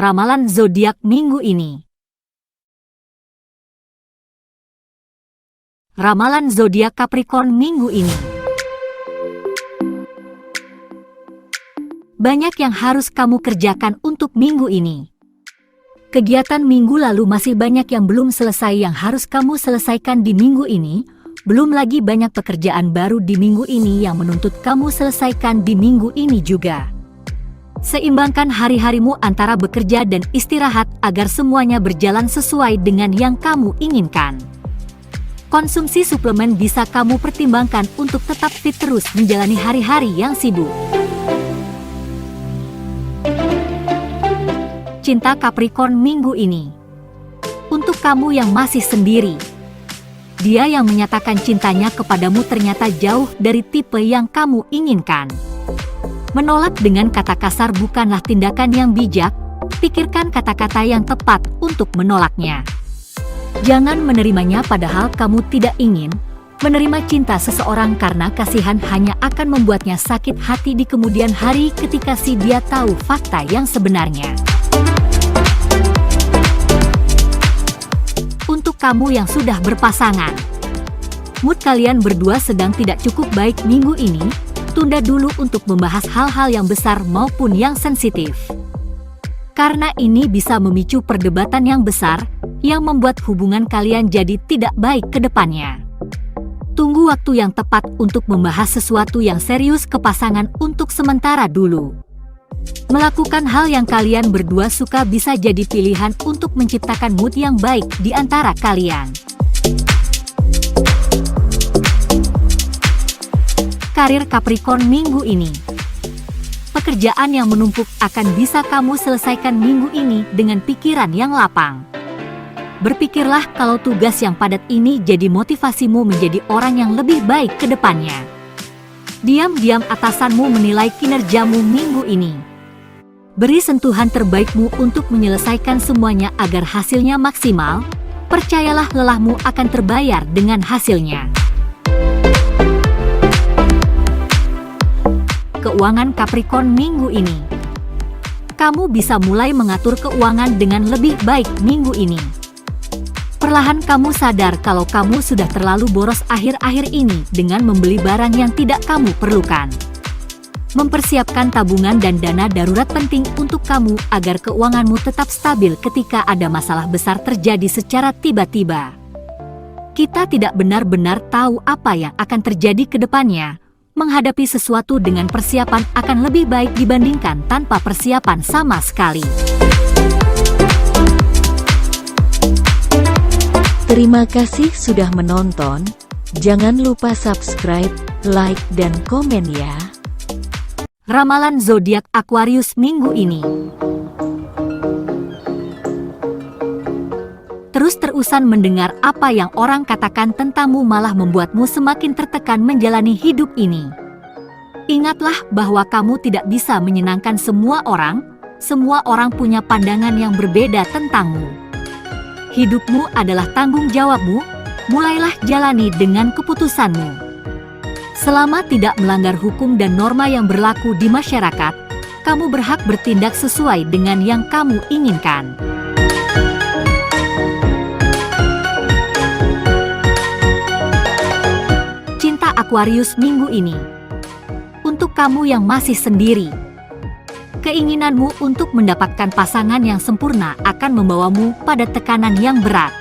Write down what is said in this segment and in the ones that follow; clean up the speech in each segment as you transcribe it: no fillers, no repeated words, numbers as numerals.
Ramalan zodiak minggu ini. Ramalan zodiak Capricorn minggu ini. Banyak yang harus kamu kerjakan untuk minggu ini. Kegiatan minggu lalu masih banyak yang belum selesai yang harus kamu selesaikan di minggu ini. Belum lagi banyak pekerjaan baru di minggu ini yang menuntut kamu selesaikan di minggu ini juga. Seimbangkan hari-harimu antara bekerja dan istirahat agar semuanya berjalan sesuai dengan yang kamu inginkan. Konsumsi suplemen bisa kamu pertimbangkan untuk tetap fit terus menjalani hari-hari yang sibuk. Cinta Capricorn minggu ini. Untuk kamu yang masih sendiri, dia yang menyatakan cintanya kepadamu ternyata jauh dari tipe yang kamu inginkan. Menolak dengan kata kasar bukanlah tindakan yang bijak, pikirkan kata-kata yang tepat untuk menolaknya. Jangan menerimanya padahal kamu tidak ingin. Menerima cinta seseorang karena kasihan hanya akan membuatnya sakit hati di kemudian hari ketika dia tahu fakta yang sebenarnya. Untuk kamu yang sudah berpasangan, mood kalian berdua sedang tidak cukup baik minggu ini. Tunda dulu untuk membahas hal-hal yang besar maupun yang sensitif. Karena ini bisa memicu perdebatan yang besar, yang membuat hubungan kalian jadi tidak baik ke depannya. Tunggu waktu yang tepat untuk membahas sesuatu yang serius ke pasangan untuk sementara dulu. Melakukan hal yang kalian berdua suka bisa jadi pilihan untuk menciptakan mood yang baik di antara kalian. Karir Capricorn minggu ini. Pekerjaan yang menumpuk akan bisa kamu selesaikan minggu ini dengan pikiran yang lapang. Berpikirlah kalau tugas yang padat ini jadi motivasimu menjadi orang yang lebih baik ke depannya. Diam-diam atasanmu menilai kinerjamu minggu ini. Beri sentuhan terbaikmu untuk menyelesaikan semuanya agar hasilnya maksimal. Percayalah lelahmu akan terbayar dengan hasilnya. Keuangan Capricorn minggu ini. Kamu bisa mulai mengatur keuangan dengan lebih baik minggu ini. Perlahan kamu sadar kalau kamu sudah terlalu boros akhir-akhir ini dengan membeli barang yang tidak kamu perlukan. Mempersiapkan tabungan dan dana darurat penting untuk kamu agar keuanganmu tetap stabil ketika ada masalah besar terjadi secara tiba-tiba. Kita tidak benar-benar tahu apa yang akan terjadi ke depannya. Menghadapi sesuatu dengan persiapan akan lebih baik dibandingkan tanpa persiapan sama sekali. Terima kasih sudah menonton. Jangan lupa subscribe, like, dan komen ya. Ramalan zodiak Aquarius minggu ini. Terus-terusan mendengar apa yang orang katakan tentangmu malah membuatmu semakin tertekan menjalani hidup ini. Ingatlah bahwa kamu tidak bisa menyenangkan semua orang punya pandangan yang berbeda tentangmu. Hidupmu adalah tanggung jawabmu, mulailah jalani dengan keputusanmu. Selama tidak melanggar hukum dan norma yang berlaku di masyarakat, kamu berhak bertindak sesuai dengan yang kamu inginkan. Aquarius minggu ini. Untuk kamu yang masih sendiri, keinginanmu untuk mendapatkan pasangan yang sempurna akan membawamu pada tekanan yang berat.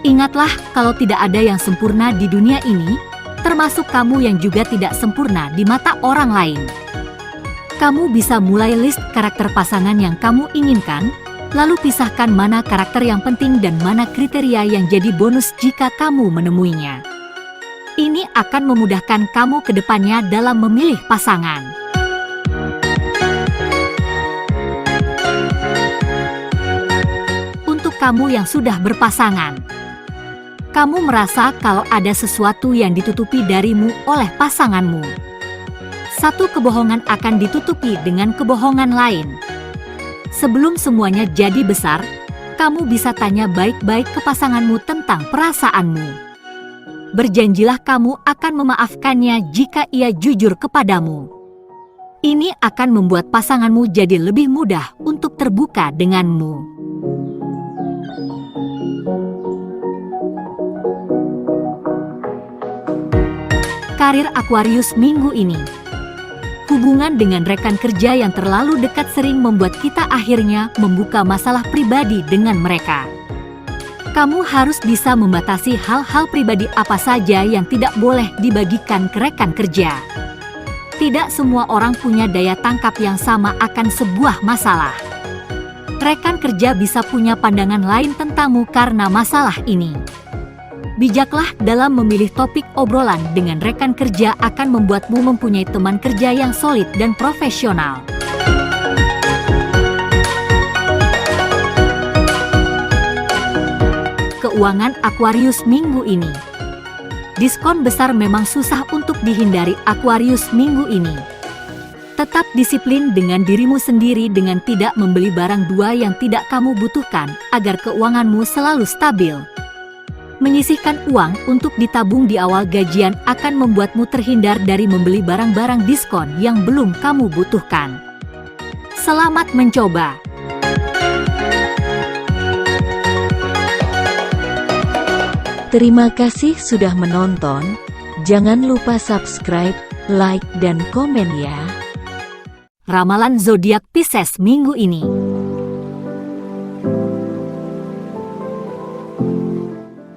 Ingatlah kalau tidak ada yang sempurna di dunia ini, termasuk kamu yang juga tidak sempurna di mata orang lain. Kamu bisa mulai list karakter pasangan yang kamu inginkan, lalu pisahkan mana karakter yang penting dan mana kriteria yang jadi bonus jika kamu menemuinya. Ini akan memudahkan kamu ke depannya dalam memilih pasangan. Untuk kamu yang sudah berpasangan, kamu merasa kalau ada sesuatu yang ditutupi darimu oleh pasanganmu. Satu kebohongan akan ditutupi dengan kebohongan lain. Sebelum semuanya jadi besar, kamu bisa tanya baik-baik ke pasanganmu tentang perasaanmu. Berjanjilah kamu akan memaafkannya jika ia jujur kepadamu. Ini akan membuat pasanganmu jadi lebih mudah untuk terbuka denganmu. Karir Aquarius minggu ini. Hubungan dengan rekan kerja yang terlalu dekat sering membuat kita akhirnya membuka masalah pribadi dengan mereka. Kamu harus bisa membatasi hal-hal pribadi apa saja yang tidak boleh dibagikan ke rekan kerja. Tidak semua orang punya daya tangkap yang sama akan sebuah masalah. Rekan kerja bisa punya pandangan lain tentangmu karena masalah ini. Bijaklah dalam memilih topik obrolan dengan rekan kerja akan membuatmu mempunyai teman kerja yang solid dan profesional. Keuangan Aquarius minggu ini. Diskon besar memang susah untuk dihindari Aquarius minggu ini. Tetap disiplin dengan dirimu sendiri dengan tidak membeli barang dua yang tidak kamu butuhkan agar keuanganmu selalu stabil. Menyisihkan uang untuk ditabung di awal gajian akan membuatmu terhindar dari membeli barang-barang diskon yang belum kamu butuhkan. Selamat mencoba! Terima kasih sudah menonton. Jangan lupa subscribe, like, dan komen ya. Ramalan zodiak Pisces minggu ini.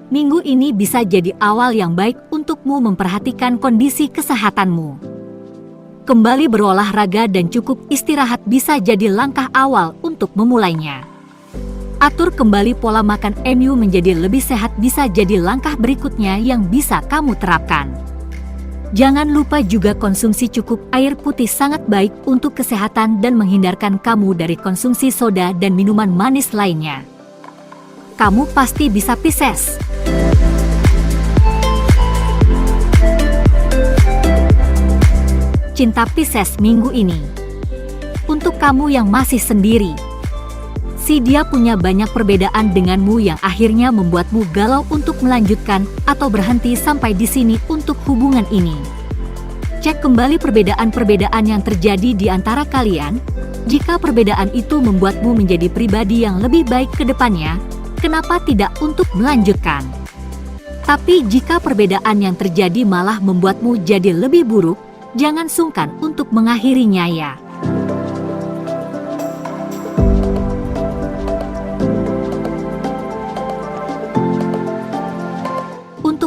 Minggu ini bisa jadi awal yang baik untukmu memperhatikan kondisi kesehatanmu. Kembali berolahraga dan cukup istirahat bisa jadi langkah awal untuk memulainya. Atur kembali pola makan menjadi lebih sehat bisa jadi langkah berikutnya yang bisa kamu terapkan. Jangan lupa juga konsumsi cukup air putih sangat baik untuk kesehatan dan menghindarkan kamu dari konsumsi soda dan minuman manis lainnya. Kamu pasti bisa Pisces. Cinta Pisces minggu ini. Untuk kamu yang masih sendiri, si dia punya banyak perbedaan denganmu yang akhirnya membuatmu galau untuk melanjutkan atau berhenti sampai di sini untuk hubungan ini. Cek kembali perbedaan-perbedaan yang terjadi di antara kalian. Jika perbedaan itu membuatmu menjadi pribadi yang lebih baik ke depannya, kenapa tidak untuk melanjutkan? Tapi jika perbedaan yang terjadi malah membuatmu jadi lebih buruk, jangan sungkan untuk mengakhirinya ya.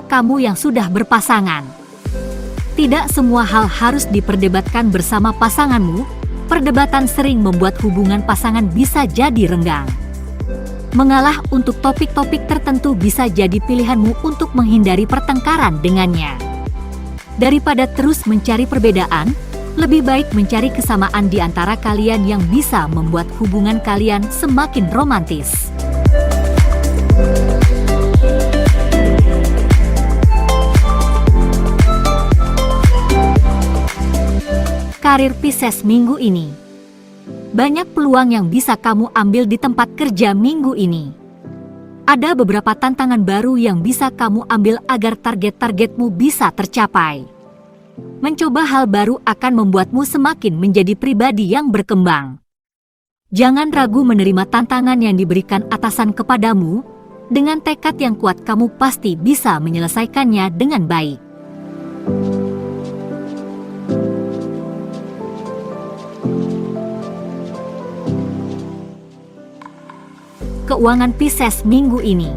Kamu yang sudah berpasangan. Tidak semua hal harus diperdebatkan bersama pasanganmu. Perdebatan sering membuat hubungan pasangan bisa jadi renggang. Mengalah untuk topik-topik tertentu bisa jadi pilihanmu untuk menghindari pertengkaran dengannya. Daripada terus mencari perbedaan, lebih baik mencari kesamaan di antara kalian yang bisa membuat hubungan kalian semakin romantis. Karir Pisces minggu ini. Banyak peluang yang bisa kamu ambil di tempat kerja minggu ini. Ada beberapa tantangan baru yang bisa kamu ambil agar target-targetmu bisa tercapai. Mencoba hal baru akan membuatmu semakin menjadi pribadi yang berkembang. Jangan ragu menerima tantangan yang diberikan atasan kepadamu. Dengan tekad yang kuat kamu pasti bisa menyelesaikannya dengan baik. Keuangan Pisces minggu ini.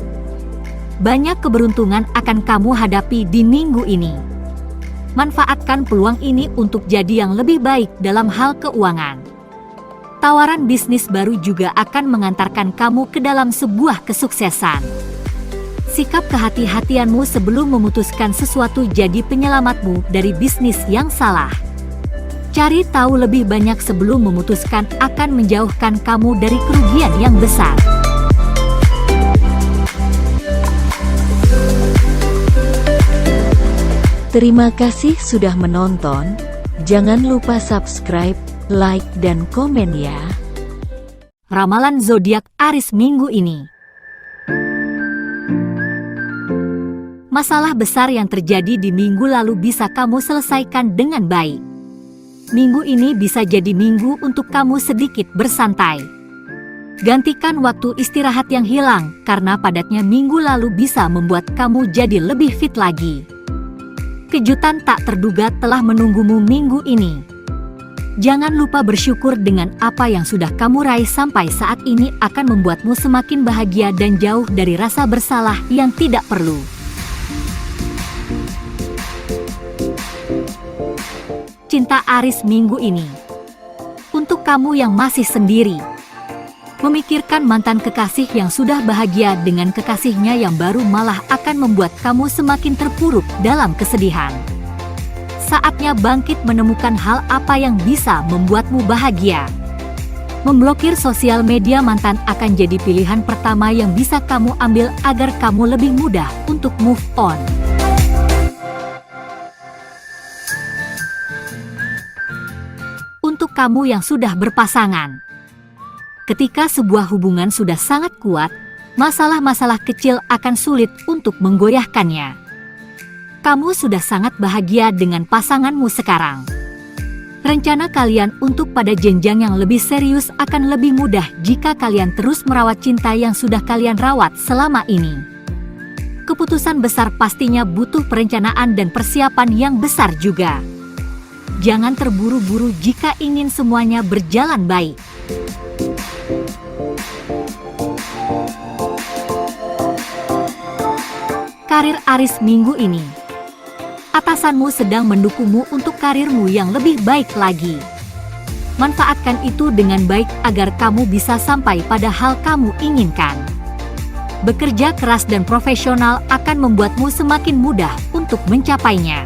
Banyak keberuntungan akan kamu hadapi di minggu ini. Manfaatkan peluang ini untuk jadi yang lebih baik dalam hal keuangan. Tawaran bisnis baru juga akan mengantarkan kamu ke dalam sebuah kesuksesan. Sikap kehati-hatianmu sebelum memutuskan sesuatu jadi penyelamatmu dari bisnis yang salah. Cari tahu lebih banyak sebelum memutuskan akan menjauhkan kamu dari kerugian yang besar. Terima kasih sudah menonton. Jangan lupa subscribe, like, dan komen ya. Ramalan zodiak Aries minggu ini. Masalah besar yang terjadi di minggu lalu bisa kamu selesaikan dengan baik. Minggu ini bisa jadi minggu untuk kamu sedikit bersantai. Gantikan waktu istirahat yang hilang karena padatnya minggu lalu bisa membuat kamu jadi lebih fit lagi. Kejutan tak terduga telah menunggumu minggu ini. Jangan lupa bersyukur dengan apa yang sudah kamu raih sampai saat ini akan membuatmu semakin bahagia dan jauh dari rasa bersalah yang tidak perlu. Cinta Aries minggu ini. Untuk kamu yang masih sendiri, memikirkan mantan kekasih yang sudah bahagia dengan kekasihnya yang baru malah akan membuat kamu semakin terpuruk dalam kesedihan. Saatnya bangkit menemukan hal apa yang bisa membuatmu bahagia. Memblokir sosial media mantan akan jadi pilihan pertama yang bisa kamu ambil agar kamu lebih mudah untuk move on. Untuk kamu yang sudah berpasangan, ketika sebuah hubungan sudah sangat kuat, masalah-masalah kecil akan sulit untuk menggoyahkannya. Kamu sudah sangat bahagia dengan pasanganmu sekarang. Rencana kalian untuk pada jenjang yang lebih serius akan lebih mudah jika kalian terus merawat cinta yang sudah kalian rawat selama ini. Keputusan besar pastinya butuh perencanaan dan persiapan yang besar juga. Jangan terburu-buru jika ingin semuanya berjalan baik. Karir Aries minggu ini. Atasanmu sedang mendukungmu untuk karirmu yang lebih baik lagi. Manfaatkan itu dengan baik agar kamu bisa sampai pada hal kamu inginkan. Bekerja keras dan profesional akan membuatmu semakin mudah untuk mencapainya.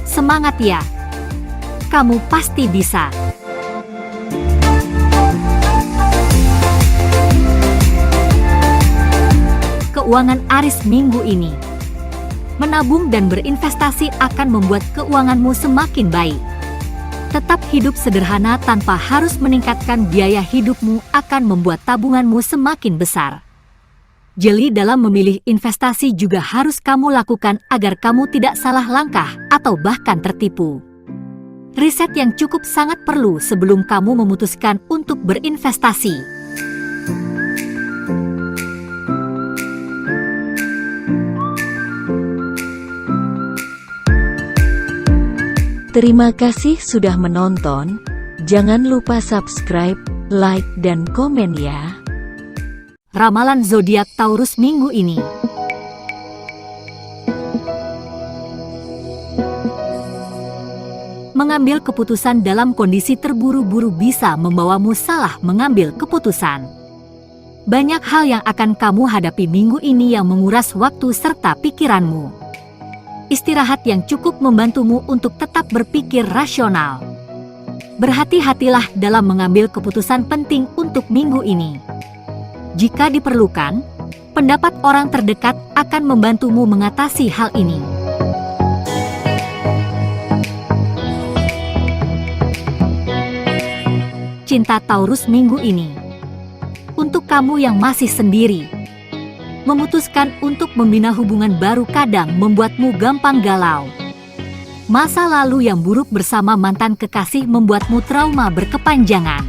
Semangat ya! Kamu pasti bisa. Keuangan Aries minggu ini. Menabung dan berinvestasi akan membuat keuanganmu semakin baik. Tetap hidup sederhana tanpa harus meningkatkan biaya hidupmu akan membuat tabunganmu semakin besar. Jeli dalam memilih investasi juga harus kamu lakukan agar kamu tidak salah langkah atau bahkan tertipu. Riset yang cukup sangat perlu sebelum kamu memutuskan untuk berinvestasi. Terima kasih sudah menonton. Jangan lupa subscribe, like, dan komen ya. Ramalan zodiak Taurus minggu ini. Mengambil keputusan dalam kondisi terburu-buru bisa membawamu salah mengambil keputusan. Banyak hal yang akan kamu hadapi minggu ini yang menguras waktu serta pikiranmu. Istirahat yang cukup membantumu untuk tetap berpikir rasional. Berhati-hatilah dalam mengambil keputusan penting untuk minggu ini. Jika diperlukan, pendapat orang terdekat akan membantumu mengatasi hal ini. Cinta Taurus minggu ini. Untuk kamu yang masih sendiri, memutuskan untuk membina hubungan baru kadang membuatmu gampang galau. Masa lalu yang buruk bersama mantan kekasih membuatmu trauma berkepanjangan.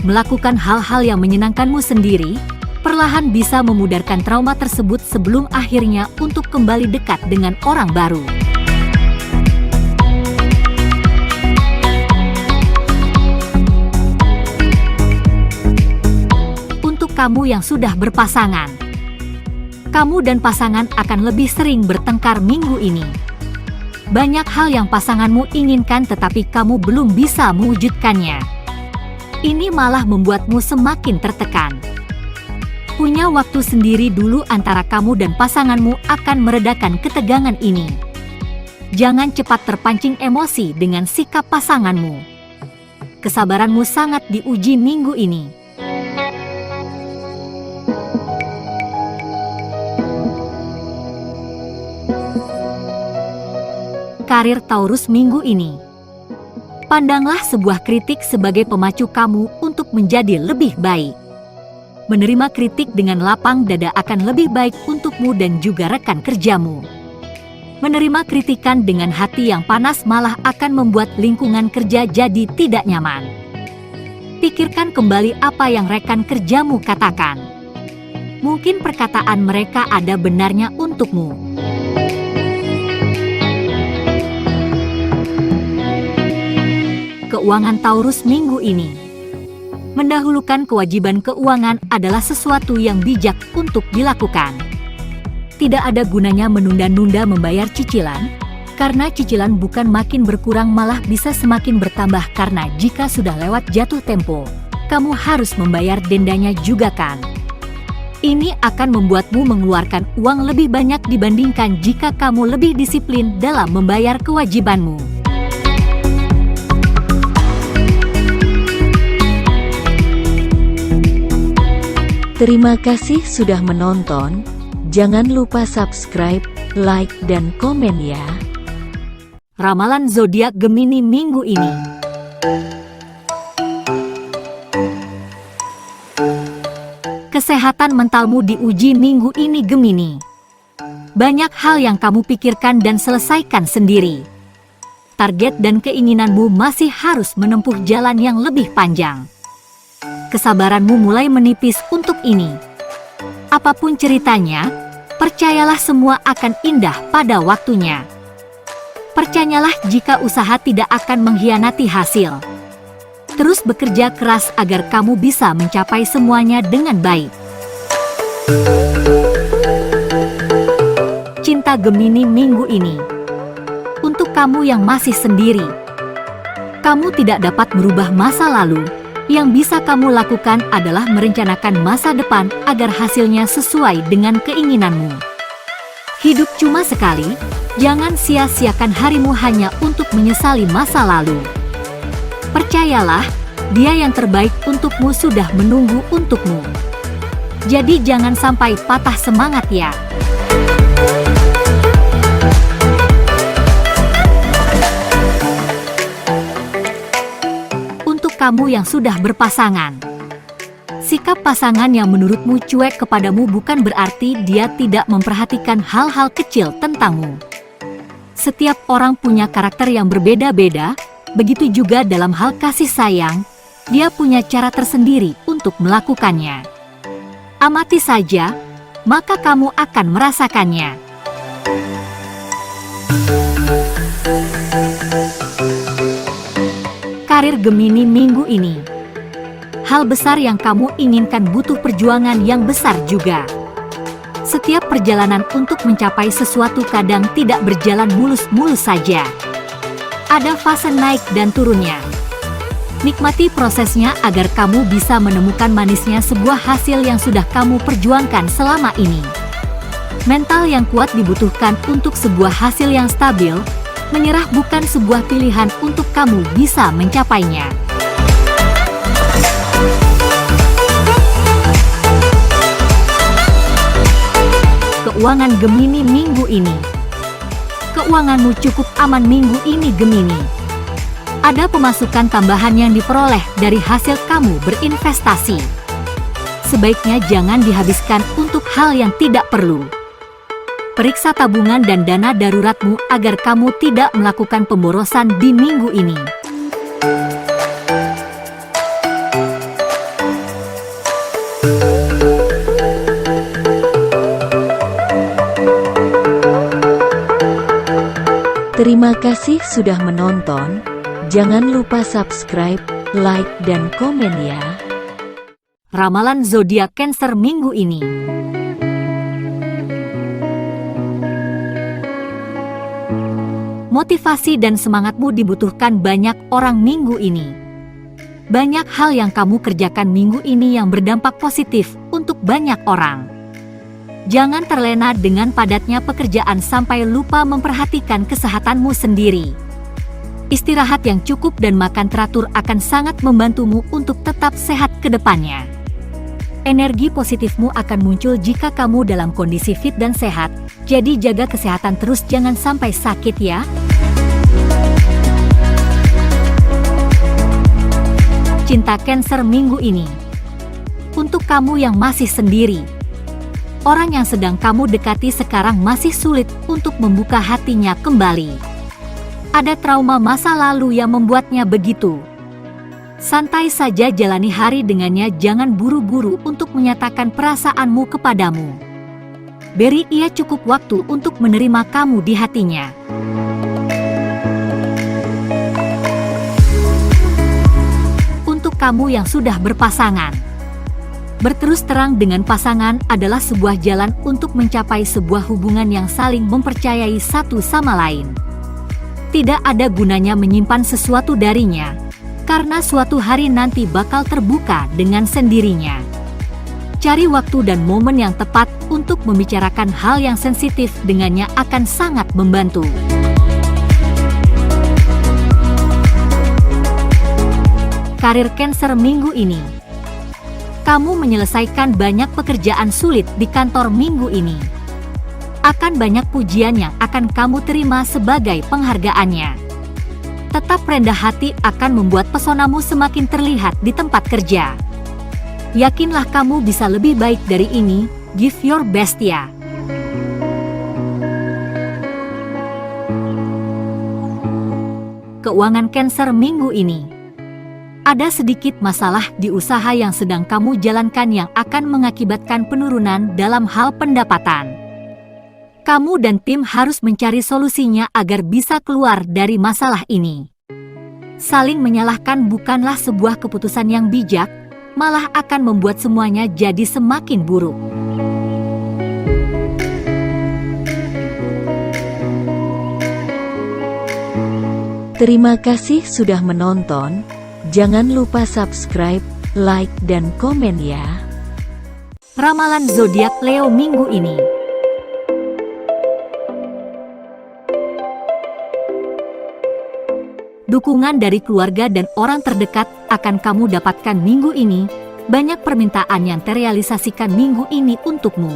Melakukan hal-hal yang menyenangkanmu sendiri, perlahan bisa memudarkan trauma tersebut sebelum akhirnya untuk kembali dekat dengan orang baru. Kamu yang sudah berpasangan, kamu dan pasangan akan lebih sering bertengkar minggu ini. Banyak hal yang pasanganmu inginkan tetapi kamu belum bisa mewujudkannya. Ini malah membuatmu semakin tertekan. Punya waktu sendiri dulu antara kamu dan pasanganmu akan meredakan ketegangan ini. Jangan cepat terpancing emosi dengan sikap pasanganmu. Kesabaranmu sangat diuji minggu ini. Karir Taurus minggu ini. Pandanglah sebuah kritik sebagai pemacu kamu untuk menjadi lebih baik. Menerima kritik dengan lapang dada akan lebih baik untukmu dan juga rekan kerjamu. Menerima kritikan dengan hati yang panas malah akan membuat lingkungan kerja jadi tidak nyaman. Pikirkan kembali apa yang rekan kerjamu katakan. Mungkin perkataan mereka ada benarnya untukmu. Keuangan Taurus minggu ini. Mendahulukan kewajiban keuangan adalah sesuatu yang bijak untuk dilakukan. Tidak ada gunanya menunda-nunda membayar cicilan, karena cicilan bukan makin berkurang malah bisa semakin bertambah karena jika sudah lewat jatuh tempo, kamu harus membayar dendanya juga kan? Ini akan membuatmu mengeluarkan uang lebih banyak dibandingkan jika kamu lebih disiplin dalam membayar kewajibanmu. Terima kasih sudah menonton. Jangan lupa subscribe, like, dan komen ya. Ramalan zodiak Gemini minggu ini. Kesehatan mentalmu diuji minggu ini Gemini. Banyak hal yang kamu pikirkan dan selesaikan sendiri. Target dan keinginanmu masih harus menempuh jalan yang lebih panjang. Kesabaranmu mulai menipis untuk ini. Apapun ceritanya, percayalah semua akan indah pada waktunya. Percayalah jika usaha tidak akan mengkhianati hasil. Terus bekerja keras agar kamu bisa mencapai semuanya dengan baik. Cinta Gemini minggu ini. Untuk kamu yang masih sendiri, kamu tidak dapat merubah masa lalu. Yang bisa kamu lakukan adalah merencanakan masa depan agar hasilnya sesuai dengan keinginanmu. Hidup cuma sekali, jangan sia-siakan harimu hanya untuk menyesali masa lalu. Percayalah, dia yang terbaik untukmu sudah menunggu untukmu. Jadi jangan sampai patah semangat ya. Kamu yang sudah berpasangan. Sikap pasangan yang menurutmu cuek kepadamu bukan berarti dia tidak memperhatikan hal-hal kecil tentangmu. Setiap orang punya karakter yang berbeda-beda, begitu juga dalam hal kasih sayang, dia punya cara tersendiri untuk melakukannya. Amati saja, maka kamu akan merasakannya. Karir Gemini minggu ini. Hal besar yang kamu inginkan butuh perjuangan yang besar juga. Setiap perjalanan untuk mencapai sesuatu kadang tidak berjalan mulus-mulus saja. Ada fase naik dan turunnya. Nikmati prosesnya agar kamu bisa menemukan manisnya sebuah hasil yang sudah kamu perjuangkan selama ini. Mental yang kuat dibutuhkan untuk sebuah hasil yang stabil. Menyerah bukan sebuah pilihan untuk kamu bisa mencapainya. Keuangan Gemini minggu ini. Keuanganmu cukup aman minggu ini Gemini. Ada pemasukan tambahan yang diperoleh dari hasil kamu berinvestasi. Sebaiknya jangan dihabiskan untuk hal yang tidak perlu. Periksa tabungan dan dana daruratmu agar kamu tidak melakukan pemborosan di minggu ini. Terima kasih sudah menonton. Jangan lupa subscribe, like, dan komen ya. Ramalan zodiak Cancer minggu ini. Motivasi dan semangatmu dibutuhkan banyak orang minggu ini. Banyak hal yang kamu kerjakan minggu ini yang berdampak positif untuk banyak orang. Jangan terlena dengan padatnya pekerjaan sampai lupa memperhatikan kesehatanmu sendiri. Istirahat yang cukup dan makan teratur akan sangat membantumu untuk tetap sehat ke depannya. Energi positifmu akan muncul jika kamu dalam kondisi fit dan sehat, jadi jaga kesehatan terus jangan sampai sakit ya. Cinta Cancer minggu ini. Untuk kamu yang masih sendiri, orang yang sedang kamu dekati sekarang masih sulit untuk membuka hatinya kembali. Ada trauma masa lalu yang membuatnya begitu. Santai saja jalani hari dengannya, jangan buru-buru untuk menyatakan perasaanmu kepadamu. Beri ia cukup waktu untuk menerima kamu di hatinya. Untuk kamu yang sudah berpasangan, berterus terang dengan pasangan adalah sebuah jalan untuk mencapai sebuah hubungan yang saling mempercayai satu sama lain. Tidak ada gunanya menyimpan sesuatu darinya, karena suatu hari nanti bakal terbuka dengan sendirinya. Cari waktu dan momen yang tepat untuk membicarakan hal yang sensitif dengannya akan sangat membantu. Karir Cancer minggu ini. Kamu menyelesaikan banyak pekerjaan sulit di kantor minggu ini. Akan banyak pujian yang akan kamu terima sebagai penghargaannya. Tetap rendah hati akan membuat pesonamu semakin terlihat di tempat kerja. Yakinlah kamu bisa lebih baik dari ini, give your best ya. Keuangan Cancer minggu ini. Ada sedikit masalah di usaha yang sedang kamu jalankan yang akan mengakibatkan penurunan dalam hal pendapatan. Kamu dan tim harus mencari solusinya agar bisa keluar dari masalah ini. Saling menyalahkan bukanlah sebuah keputusan yang bijak, malah akan membuat semuanya jadi semakin buruk. Terima kasih sudah menonton. Jangan lupa subscribe, like, dan komen ya. Ramalan zodiak Leo minggu ini. Dukungan dari keluarga dan orang terdekat akan kamu dapatkan minggu ini. Banyak permintaan yang terrealisasikan minggu ini untukmu.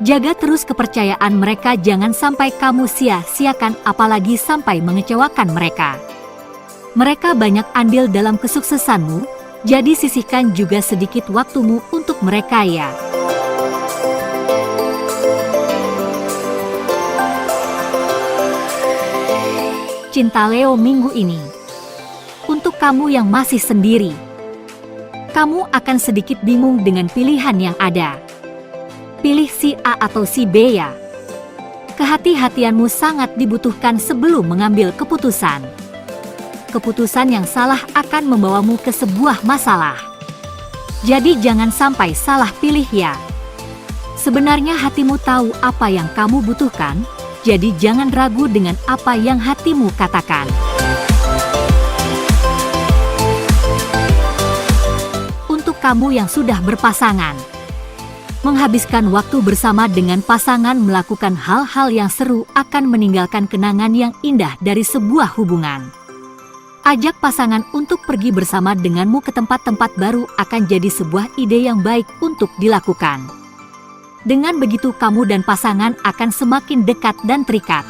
Jaga terus kepercayaan mereka, jangan sampai kamu sia-siakan apalagi sampai mengecewakan mereka. Mereka banyak andil dalam kesuksesanmu, jadi sisihkan juga sedikit waktumu untuk mereka ya. Cinta Leo minggu ini. Untuk kamu yang masih sendiri, kamu akan sedikit bingung dengan pilihan yang ada. Pilih si A atau si B ya. Kehati-hatianmu sangat dibutuhkan sebelum mengambil keputusan. Keputusan yang salah akan membawamu ke sebuah masalah. Jadi jangan sampai salah pilih ya. Sebenarnya hatimu tahu apa yang kamu butuhkan, jadi jangan ragu dengan apa yang hatimu katakan. Untuk kamu yang sudah berpasangan, menghabiskan waktu bersama dengan pasangan melakukan hal-hal yang seru akan meninggalkan kenangan yang indah dari sebuah hubungan. Ajak pasangan untuk pergi bersama denganmu ke tempat-tempat baru akan jadi sebuah ide yang baik untuk dilakukan. Dengan begitu kamu dan pasangan akan semakin dekat dan terikat.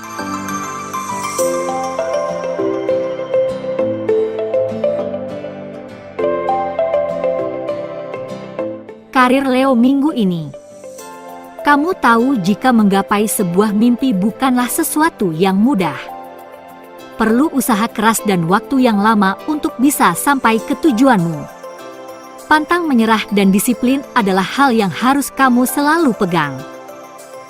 Karir Leo minggu ini. Kamu tahu jika menggapai sebuah mimpi bukanlah sesuatu yang mudah. Perlu usaha keras dan waktu yang lama untuk bisa sampai ke tujuanmu. Pantang menyerah dan disiplin adalah hal yang harus kamu selalu pegang.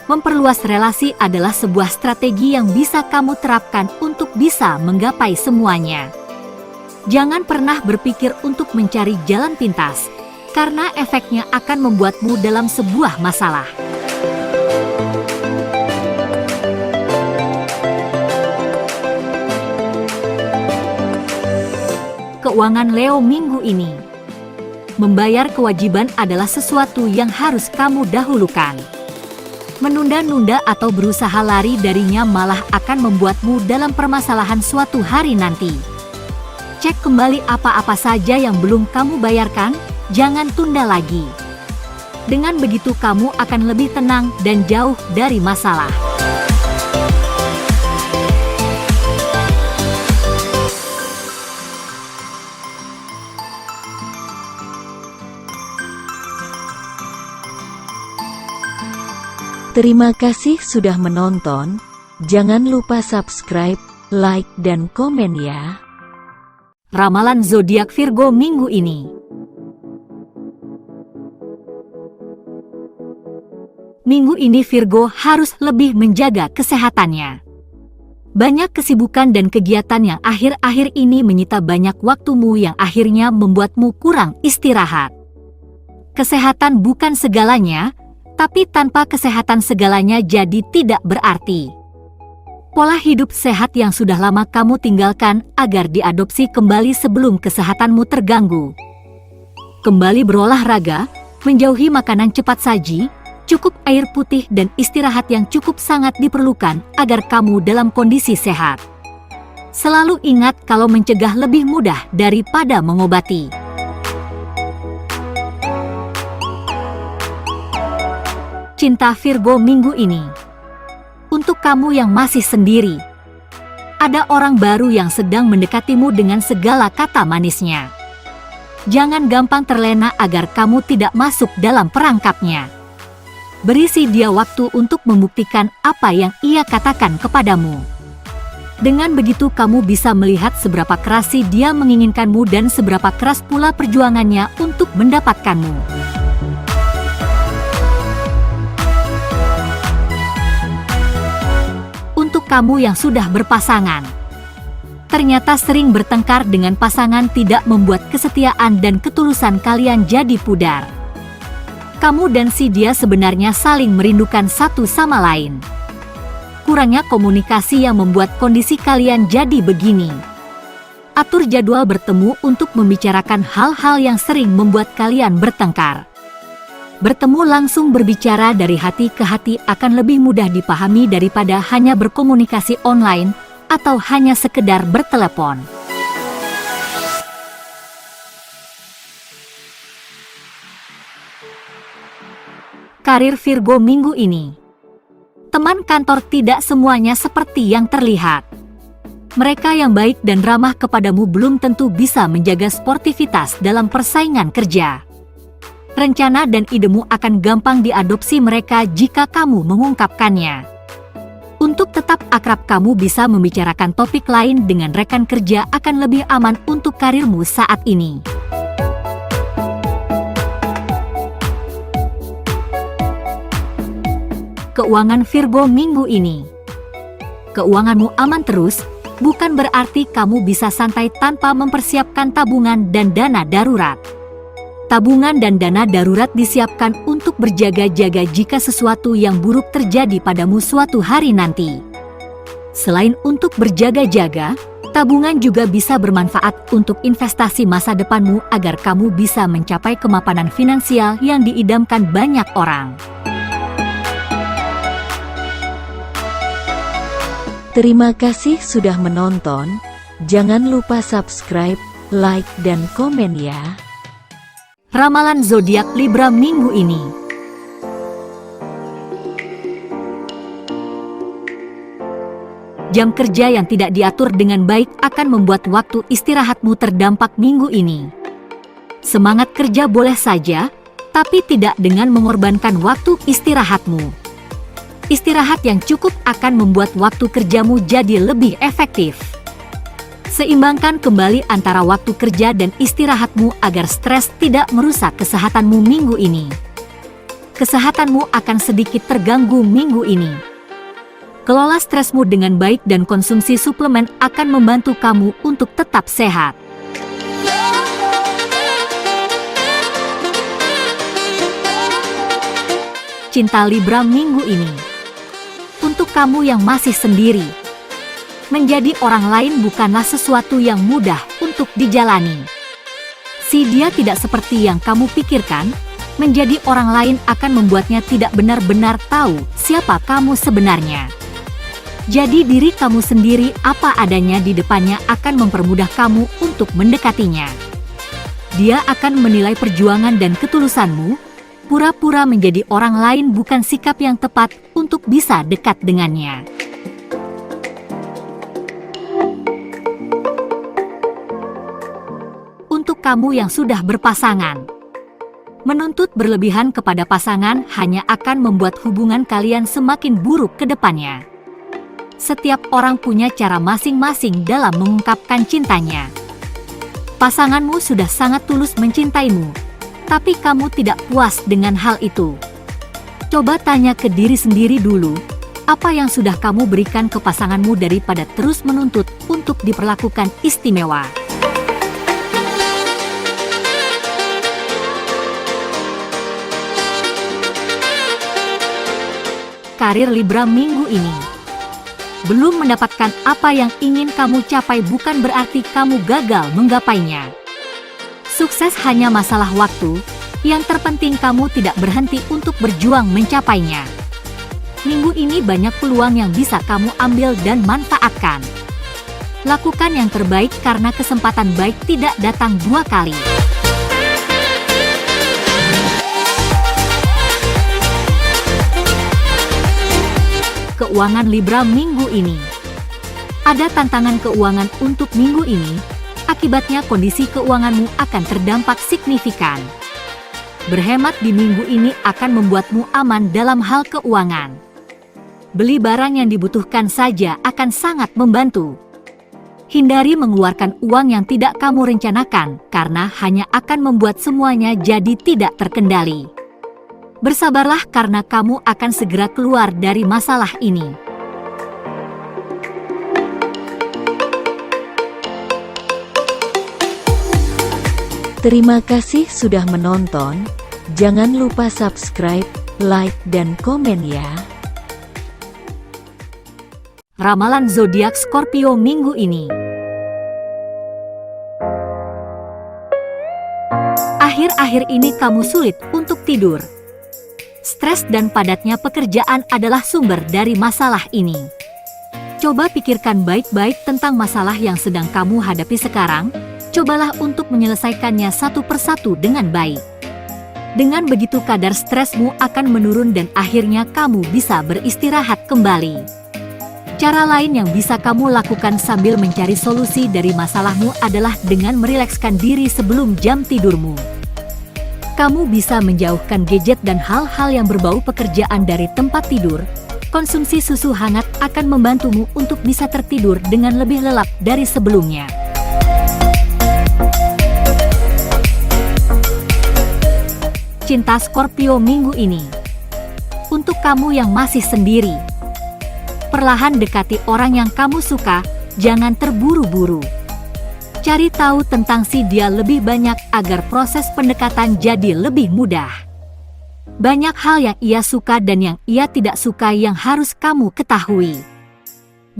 Memperluas relasi adalah sebuah strategi yang bisa kamu terapkan untuk bisa menggapai semuanya. Jangan pernah berpikir untuk mencari jalan pintas, karena efeknya akan membuatmu dalam sebuah masalah. Keuangan Leo minggu ini. Membayar kewajiban adalah sesuatu yang harus kamu dahulukan. Menunda-nunda atau berusaha lari darinya malah akan membuatmu dalam permasalahan suatu hari nanti. Cek kembali apa-apa saja yang belum kamu bayarkan, jangan tunda lagi. Dengan begitu kamu akan lebih tenang dan jauh dari masalah. Terima kasih sudah menonton. Jangan lupa subscribe, like, dan komen ya. Ramalan zodiak Virgo minggu ini. Minggu ini Virgo harus lebih menjaga kesehatannya. Banyak kesibukan dan kegiatan yang akhir-akhir ini menyita banyak waktumu yang akhirnya membuatmu kurang istirahat. Kesehatan bukan segalanya, tapi tanpa kesehatan segalanya jadi tidak berarti. Pola hidup sehat yang sudah lama kamu tinggalkan agar diadopsi kembali sebelum kesehatanmu terganggu. Kembali berolahraga, menjauhi makanan cepat saji, cukup air putih dan istirahat yang cukup sangat diperlukan agar kamu dalam kondisi sehat. Selalu ingat kalau mencegah lebih mudah daripada mengobati. Cinta Virgo minggu ini. Untuk kamu yang masih sendiri, ada orang baru yang sedang mendekatimu dengan segala kata manisnya. Jangan gampang terlena agar kamu tidak masuk dalam perangkapnya. Berisi dia waktu untuk membuktikan apa yang ia katakan kepadamu. Dengan begitu kamu bisa melihat seberapa keras dia menginginkanmu dan seberapa keras pula perjuangannya untuk mendapatkanmu. Untuk kamu yang sudah berpasangan, ternyata sering bertengkar dengan pasangan tidak membuat kesetiaan dan ketulusan kalian jadi pudar. Kamu dan si dia sebenarnya saling merindukan satu sama lain. Kurangnya komunikasi yang membuat kondisi kalian jadi begini. Atur jadwal bertemu untuk membicarakan hal-hal yang sering membuat kalian bertengkar. Bertemu langsung berbicara dari hati ke hati akan lebih mudah dipahami daripada hanya berkomunikasi online atau hanya sekedar bertelepon. Karir Virgo minggu ini. Teman kantor tidak semuanya seperti yang terlihat. Mereka yang baik dan ramah kepadamu belum tentu bisa menjaga sportivitas dalam persaingan kerja. Rencana dan idemu akan gampang diadopsi mereka jika kamu mengungkapkannya. Untuk tetap akrab kamu bisa membicarakan topik lain dengan rekan kerja akan lebih aman untuk karirmu saat ini. Keuangan Virgo minggu ini. Keuanganmu aman terus, bukan berarti kamu bisa santai tanpa mempersiapkan tabungan dan dana darurat. Tabungan dan dana darurat disiapkan untuk berjaga-jaga jika sesuatu yang buruk terjadi padamu suatu hari nanti. Selain untuk berjaga-jaga, tabungan juga bisa bermanfaat untuk investasi masa depanmu agar kamu bisa mencapai kemapanan finansial yang diidamkan banyak orang. Terima kasih sudah menonton. Jangan lupa subscribe, like, dan komen ya. Ramalan zodiak Libra minggu ini. Jam kerja yang tidak diatur dengan baik akan membuat waktu istirahatmu terdampak minggu ini. Semangat kerja boleh saja, tapi tidak dengan mengorbankan waktu istirahatmu. Istirahat yang cukup akan membuat waktu kerjamu jadi lebih efektif. Seimbangkan kembali antara waktu kerja dan istirahatmu agar stres tidak merusak kesehatanmu minggu ini. Kesehatanmu akan sedikit terganggu minggu ini. Kelola stresmu dengan baik dan konsumsi suplemen akan membantu kamu untuk tetap sehat. Cinta Libra minggu ini. Untuk kamu yang masih sendiri, menjadi orang lain bukanlah sesuatu yang mudah untuk dijalani. Si dia tidak seperti yang kamu pikirkan, menjadi orang lain akan membuatnya tidak benar-benar tahu siapa kamu sebenarnya. Jadi diri kamu sendiri apa adanya di depannya akan mempermudah kamu untuk mendekatinya. Dia akan menilai perjuangan dan ketulusanmu. Pura-pura menjadi orang lain bukan sikap yang tepat untuk bisa dekat dengannya. Untuk kamu yang sudah berpasangan, Menuntut berlebihan kepada pasangan hanya akan membuat hubungan kalian semakin buruk ke depannya. Setiap orang punya cara masing-masing dalam mengungkapkan cintanya. Pasanganmu sudah sangat tulus mencintaimu, tapi kamu tidak puas dengan hal itu. Coba tanya ke diri sendiri dulu, apa yang sudah kamu berikan ke pasanganmu daripada terus menuntut untuk diperlakukan istimewa. Karir Libra minggu ini. Belum mendapatkan apa yang ingin kamu capai bukan berarti kamu gagal menggapainya. Sukses hanya masalah waktu, yang terpenting kamu tidak berhenti untuk berjuang mencapainya. Minggu ini banyak peluang yang bisa kamu ambil dan manfaatkan. Lakukan yang terbaik karena kesempatan baik tidak datang dua kali. Keuangan Libra minggu ini. Ada tantangan keuangan untuk minggu ini, akibatnya kondisi keuanganmu akan terdampak signifikan. Berhemat di minggu ini akan membuatmu aman dalam hal keuangan. Beli barang yang dibutuhkan saja akan sangat membantu. Hindari mengeluarkan uang yang tidak kamu rencanakan karena hanya akan membuat semuanya jadi tidak terkendali. Bersabarlah karena kamu akan segera keluar dari masalah ini. Terima kasih sudah menonton. Jangan lupa subscribe, like, dan komen ya. Ramalan zodiak Scorpio minggu ini. Akhir-akhir ini kamu sulit untuk tidur. Stres dan padatnya pekerjaan adalah sumber dari masalah ini. Coba pikirkan baik-baik tentang masalah yang sedang kamu hadapi sekarang. Cobalah untuk menyelesaikannya satu persatu dengan baik. Dengan begitu kadar stresmu akan menurun dan akhirnya kamu bisa beristirahat kembali. Cara lain yang bisa kamu lakukan sambil mencari solusi dari masalahmu adalah dengan merilekskan diri sebelum jam tidurmu. Kamu bisa menjauhkan gadget dan hal-hal yang berbau pekerjaan dari tempat tidur. Konsumsi susu hangat akan membantumu untuk bisa tertidur dengan lebih lelap dari sebelumnya. Cinta Scorpio minggu ini. Untuk kamu yang masih sendiri, perlahan dekati orang yang kamu suka, jangan terburu-buru. Cari tahu tentang si dia lebih banyak agar proses pendekatan jadi lebih mudah. Banyak hal yang ia suka dan yang ia tidak suka yang harus kamu ketahui.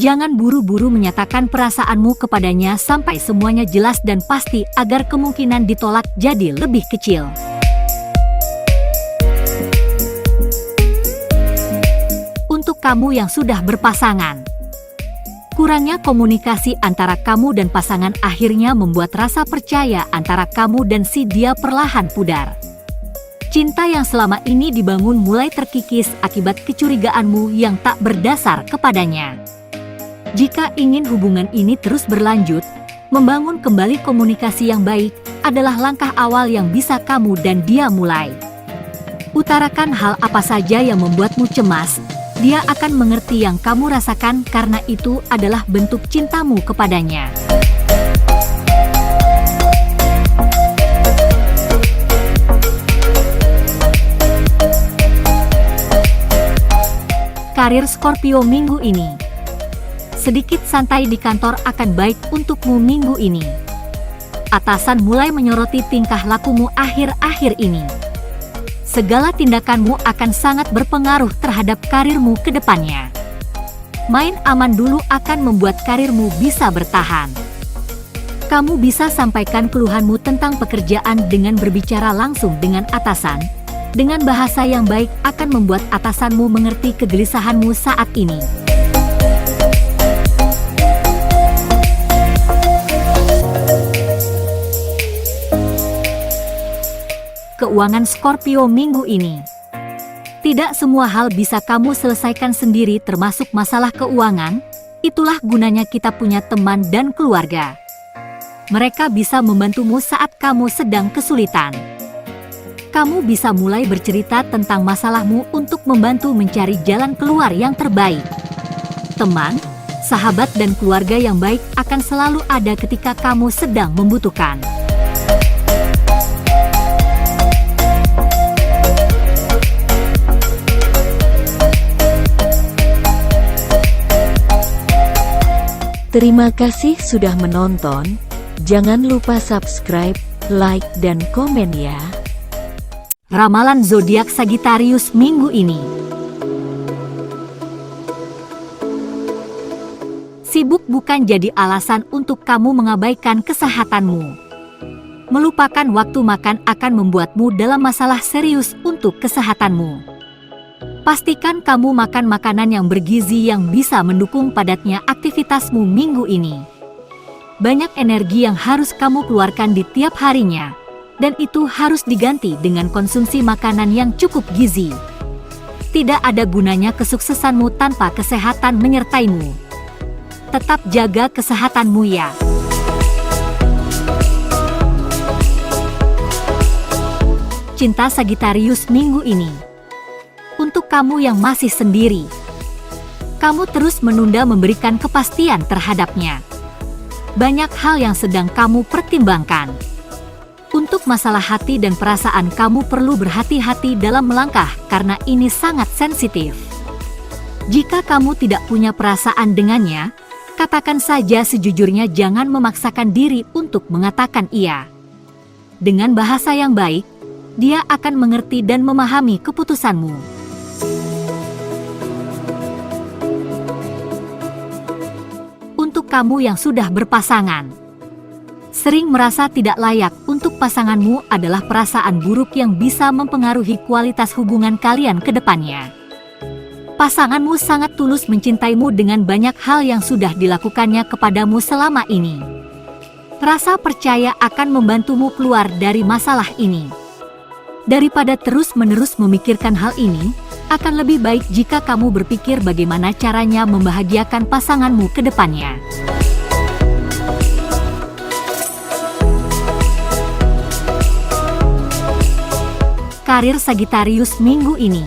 Jangan buru-buru menyatakan perasaanmu kepadanya sampai semuanya jelas dan pasti agar kemungkinan ditolak jadi lebih kecil. Untuk kamu yang sudah berpasangan, kurangnya komunikasi antara kamu dan pasangan akhirnya membuat rasa percaya antara kamu dan si dia perlahan pudar. Cinta yang selama ini dibangun mulai terkikis akibat kecurigaanmu yang tak berdasar kepadanya. Jika ingin hubungan ini terus berlanjut, membangun kembali komunikasi yang baik adalah langkah awal yang bisa kamu dan dia mulai. Utarakan hal apa saja yang membuatmu cemas. Dia akan mengerti yang kamu rasakan karena itu adalah bentuk cintamu kepadanya. Karir Scorpio minggu ini. Sedikit santai di kantor akan baik untukmu minggu ini. Atasan mulai menyoroti tingkah lakumu akhir-akhir ini. Segala tindakanmu akan sangat berpengaruh terhadap karirmu ke depannya. Main aman dulu akan membuat karirmu bisa bertahan. Kamu bisa sampaikan keluhanmu tentang pekerjaan dengan berbicara langsung dengan atasan. Dengan bahasa yang baik akan membuat atasanmu mengerti kegelisahanmu saat ini. Keuangan Scorpio minggu ini. Tidak semua hal bisa kamu selesaikan sendiri termasuk masalah keuangan. Itulah gunanya kita punya teman dan keluarga. Mereka bisa membantumu saat kamu sedang kesulitan. Kamu bisa mulai bercerita tentang masalahmu untuk membantu mencari jalan keluar yang terbaik. Teman, sahabat dan keluarga yang baik akan selalu ada ketika kamu sedang membutuhkan. Terima kasih sudah menonton. Jangan lupa subscribe, like, dan komen ya. Ramalan zodiak Sagittarius minggu ini. Sibuk bukan jadi alasan untuk kamu mengabaikan kesehatanmu. Melupakan waktu makan akan membuatmu dalam masalah serius untuk kesehatanmu. Pastikan kamu makan makanan yang bergizi yang bisa mendukung padatnya aktivitasmu minggu ini. Banyak energi yang harus kamu keluarkan di tiap harinya, dan itu harus diganti dengan konsumsi makanan yang cukup gizi. Tidak ada gunanya kesuksesanmu tanpa kesehatan menyertaimu. Tetap jaga kesehatanmu ya. Cinta Sagittarius minggu ini. Untuk kamu yang masih sendiri, kamu terus menunda memberikan kepastian terhadapnya. Banyak hal yang sedang kamu pertimbangkan. Untuk masalah hati dan perasaan kamu perlu berhati-hati dalam melangkah karena ini sangat sensitif. Jika kamu tidak punya perasaan dengannya, katakan saja sejujurnya, jangan memaksakan diri untuk mengatakan iya. Dengan bahasa yang baik, dia akan mengerti dan memahami keputusanmu. Untuk kamu yang sudah berpasangan, sering merasa tidak layak untuk pasanganmu adalah perasaan buruk yang bisa mempengaruhi kualitas hubungan kalian ke depannya. Pasanganmu sangat tulus mencintaimu dengan banyak hal yang sudah dilakukannya kepadamu selama ini. Rasa percaya akan membantumu keluar dari masalah ini. Daripada terus-menerus memikirkan hal ini, akan lebih baik jika kamu berpikir bagaimana caranya membahagiakan pasanganmu ke depannya. Karir Sagittarius minggu ini.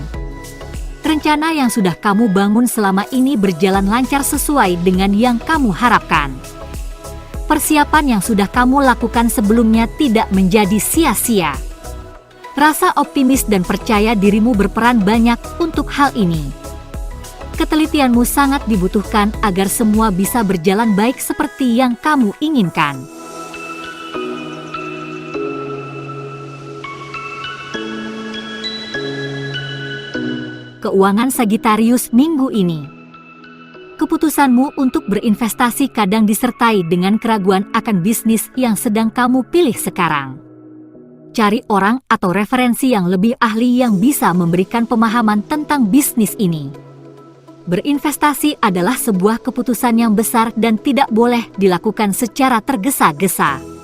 Rencana yang sudah kamu bangun selama ini berjalan lancar sesuai dengan yang kamu harapkan. Persiapan yang sudah kamu lakukan sebelumnya tidak menjadi sia-sia. Rasa optimis dan percaya dirimu berperan banyak untuk hal ini. Ketelitianmu sangat dibutuhkan agar semua bisa berjalan baik seperti yang kamu inginkan. Keuangan Sagittarius minggu ini. Keputusanmu untuk berinvestasi kadang disertai dengan keraguan akan bisnis yang sedang kamu pilih sekarang. Cari orang atau referensi yang lebih ahli yang bisa memberikan pemahaman tentang bisnis ini. Berinvestasi adalah sebuah keputusan yang besar dan tidak boleh dilakukan secara tergesa-gesa.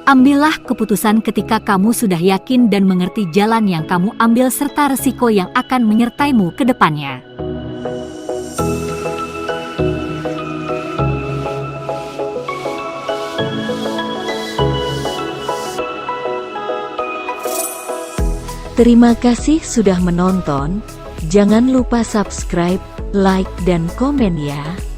Ambillah keputusan ketika kamu sudah yakin dan mengerti jalan yang kamu ambil serta resiko yang akan menyertaimu ke depannya. Terima kasih sudah menonton. Jangan lupa subscribe, like, dan komen ya.